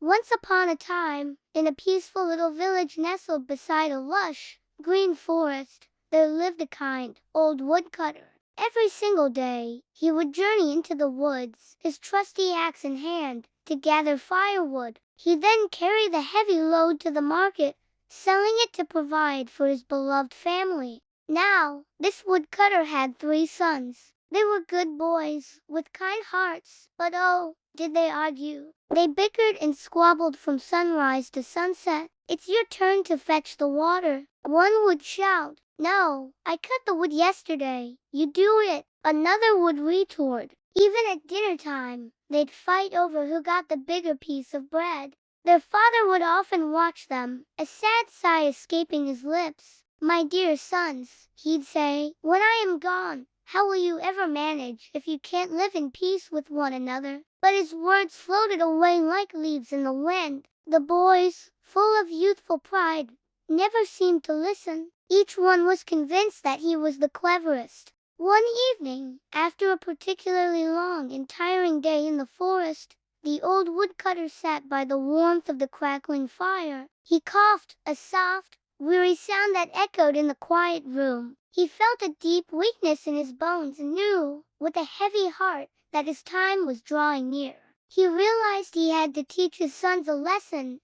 Once upon a time, in a peaceful little village nestled beside a lush, green forest, there lived a kind old woodcutter. Every single day, he would journey into the woods, his trusty axe in hand, to gather firewood. He then carry the heavy load to the market, selling it to provide for his beloved family. Now, this woodcutter had 3 sons. They were good boys, with kind hearts, but oh, did they argue. They bickered and squabbled from sunrise to sunset. "It's your turn to fetch the water," one would shout. "No, I cut the wood yesterday, you do it," another would retort. Even at dinner time, they'd fight over who got the bigger piece of bread. Their father would often watch them, a sad sigh escaping his lips. "My dear sons," he'd say, "when I am gone, how will you ever manage if you can't live in peace with one another?" But his words floated away like leaves in the wind. The boys, full of youthful pride, never seemed to listen. Each one was convinced that he was the cleverest. One evening, after a particularly long and tiring day in the forest, the old woodcutter sat by the warmth of the crackling fire. He coughed, a soft, weary sound that echoed in the quiet room. He felt a deep weakness in his bones and knew, with a heavy heart, that his time was drawing near. He realized he had to teach his sons a lesson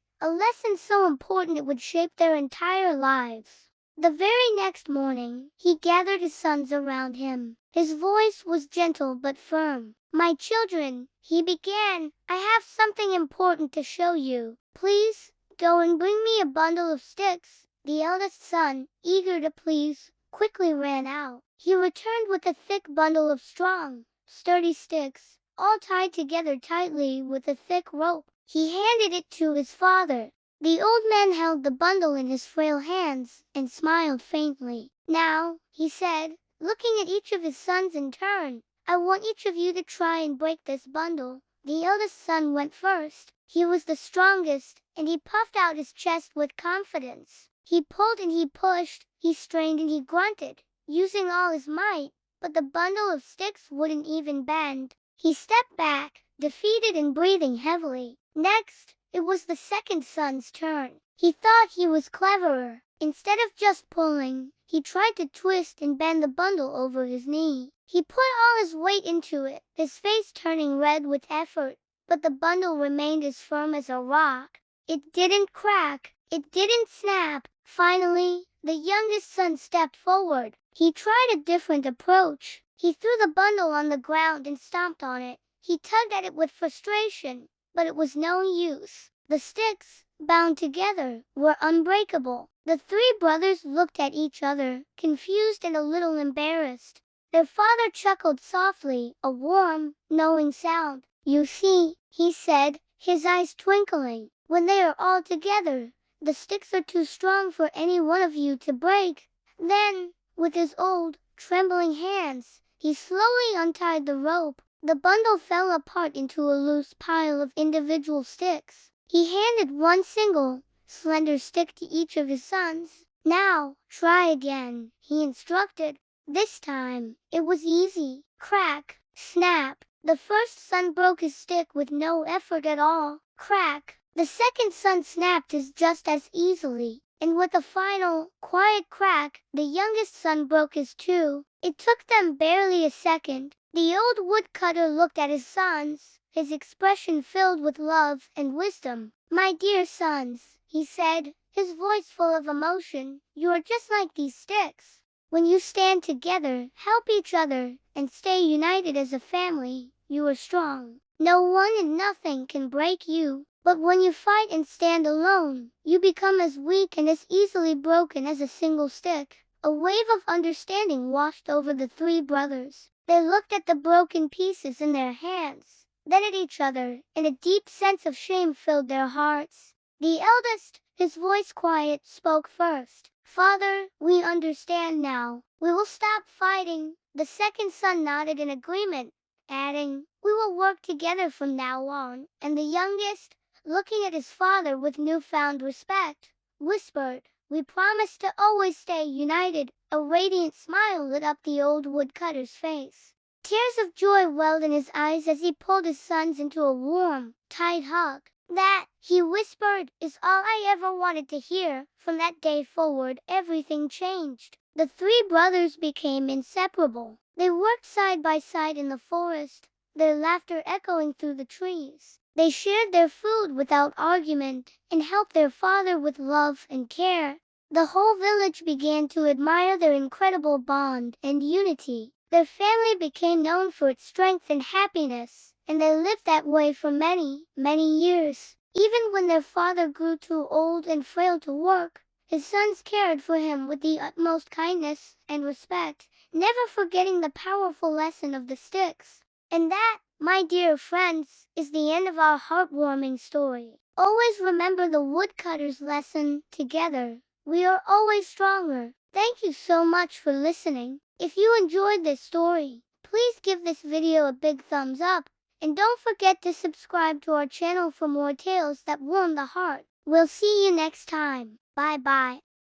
so important it would shape their entire lives. The very next morning, he gathered his sons around him. His voice was gentle but firm. "My children," he began, "I have something important to show you. Please, go and bring me a bundle of sticks." The eldest son, eager to please, quickly ran out. He returned with a thick bundle of strong, sturdy sticks, all tied together tightly with a thick rope. He handed it to his father. The old man held the bundle in his frail hands and smiled faintly. "Now," he said, looking at each of his sons in turn, "I want each of you to try and break this bundle." The eldest son went first. He was the strongest, and he puffed out his chest with confidence. He pulled and he pushed, he strained and he grunted, using all his might, but the bundle of sticks wouldn't even bend. He stepped back, defeated and breathing heavily. Next, it was the second son's turn. He thought he was cleverer. Instead of just pulling, he tried to twist and bend the bundle over his knee. He put all his weight into it, his face turning red with effort, but the bundle remained as firm as a rock. It didn't crack, it didn't snap. Finally, the youngest son stepped forward. He tried a different approach. He threw the bundle on the ground and stomped on it. He tugged at it with frustration, but it was no use. The sticks, bound together, were unbreakable. The 3 brothers looked at each other, confused and a little embarrassed. Their father chuckled softly, a warm, knowing sound. "You see," he said, his eyes twinkling, "when they are all together, the sticks are too strong for any one of you to break." Then, with his old, trembling hands, he slowly untied the rope. The bundle fell apart into a loose pile of individual sticks. He handed one single, slender stick to each of his sons. "Now, try again," he instructed. This time, it was easy. Crack, snap. The first son broke his stick with no effort at all. Crack. The second son snapped his just as easily. And with a final, quiet crack, the youngest son broke his too. It took them barely a second. The old woodcutter looked at his sons, his expression filled with love and wisdom. "My dear sons," he said, his voice full of emotion, "you are just like these sticks. When you stand together, help each other, and stay united as a family, you are strong. No one and nothing can break you. But when you fight and stand alone, you become as weak and as easily broken as a single stick." A wave of understanding washed over the 3 brothers. They looked at the broken pieces in their hands, then at each other, and a deep sense of shame filled their hearts. The eldest, his voice quiet, spoke first. "Father, we understand now. We will stop fighting." The second son nodded in agreement, adding, "We will work together from now on." And the youngest, looking at his father with newfound respect, whispered, "We promise to always stay united." A radiant smile lit up the old woodcutter's face. Tears of joy welled in his eyes as he pulled his sons into a warm, tight hug. That," he whispered, "is all I ever wanted to hear." From that day forward, everything changed. The three brothers became inseparable. They worked side by side in the forest, their laughter echoing through the trees. They shared their food without argument and helped their father with love and care. The whole village began to admire their incredible bond and unity. Their family became known for its strength and happiness, and they lived that way for many, many years. Even when their father grew too old and frail to work, his sons cared for him with the utmost kindness and respect, never forgetting the powerful lesson of the sticks. And that, my dear friends, is the end of our heartwarming story. Always remember the woodcutter's lesson: together, we are always stronger. Thank you so much for listening. If you enjoyed this story, please give this video a big thumbs up, and don't forget to subscribe to our channel for more tales that warm the heart. We'll see you next time. Bye bye.